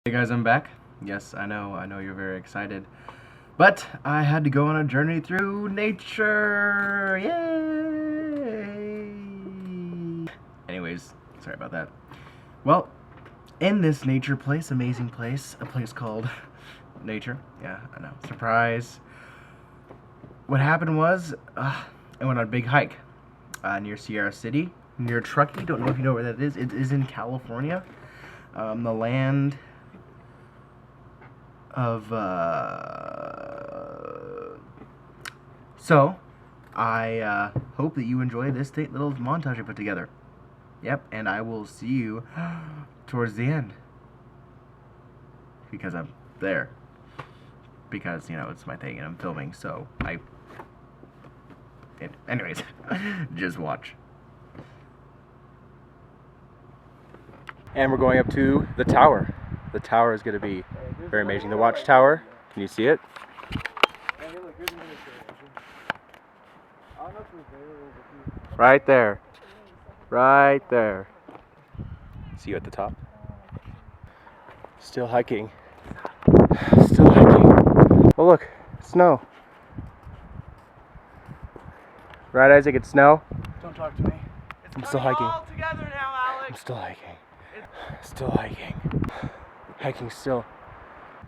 Hey guys, I'm back. Yes, I know you're very excited. But I had to go on a journey through nature. Yay! Anyways, sorry about that. Well, in this nature place, amazing place, a place called Nature. Yeah, I know. Surprise. What happened was, I went on a big hike near Sierra City, near Truckee. Don't know if you know where that is. It is in California. The land of so I hope that you enjoy this little montage I put together. Yep, and I will see you towards the end because I'm there, because it's my thing and I'm filming, so anyways. Just watch. And we're going up to the tower. The tower is going to be very amazing. The watchtower. Can you see it? Right there. Right there. See you at the top. Still hiking. Still hiking. Oh look, snow. Right, Isaac? It's snow. Don't talk to me. I'm still hiking. All together now, Alex. I'm still hiking. Still hiking. Hiking still.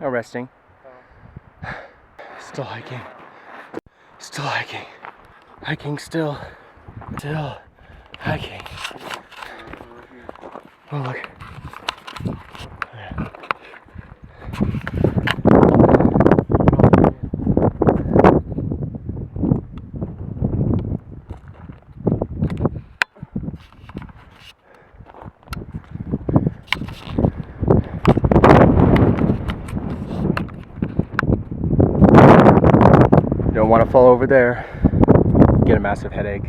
No resting. Still hiking. Still hiking. Hiking still. Still hiking. Oh look. Don't want to fall over there. Get a massive headache.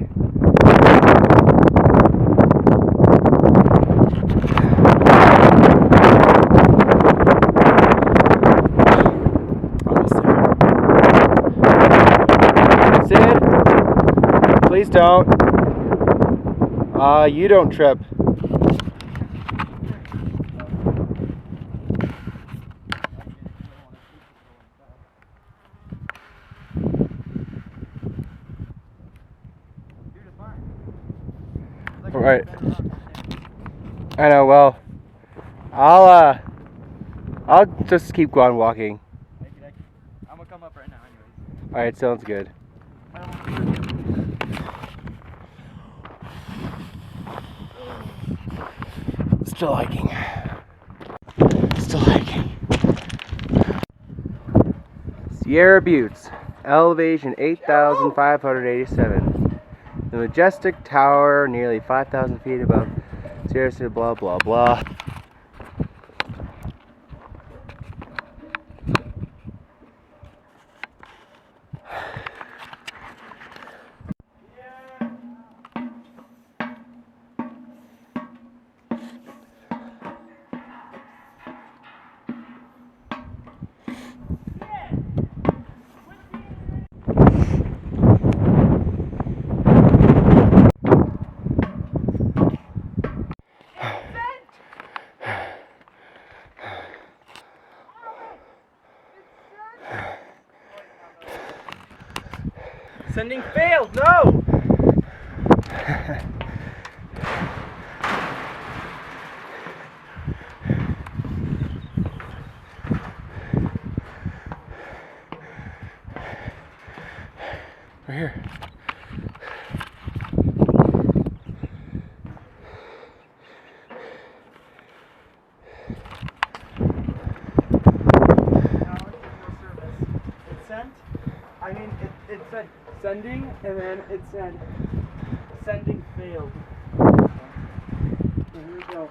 Almost there. Sid, please don't. You don't trip. Right. I know. Well, I'll just keep going walking. I'm gonna come up right now, anyways. All right, sounds good. Still hiking. Still hiking. Sierra Buttes, elevation 8,587. The majestic tower, nearly 5,000 feet above Sierra City, blah blah blah. Sending failed, no! We're here. It sent. I mean, it said sending, and then it said sending failed. So here we go.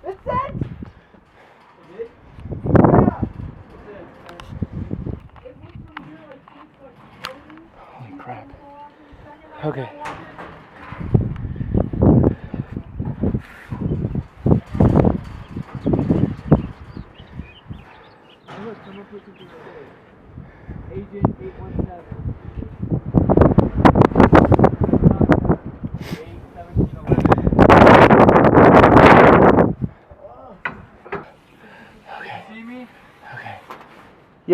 It sent! It did? Yeah! It did. Holy crap. Okay. Come up with the Agent 817.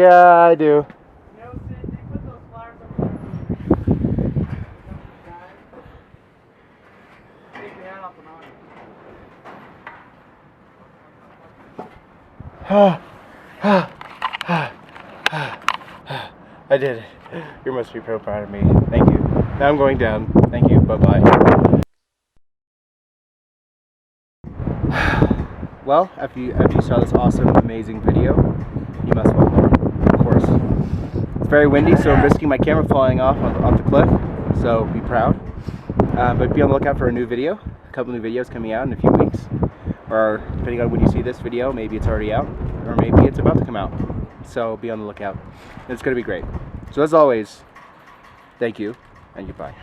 Yeah, I do. You know, Sid, they put those flowers up there. Take your hat off the mountain. I did it. You must be so proud of me. Thank you. Now I'm going down. Thank you. Bye-bye. Well, after you saw this awesome, amazing video, you must want more, of course. It's very windy, so I'm risking my camera falling off the cliff, so be proud. But be on the lookout for a new video. A couple new videos coming out in a few weeks. Or depending on when you see this video, maybe it's already out, or maybe it's about to come out. So be on the lookout. It's going to be great. So as always, thank you, and goodbye.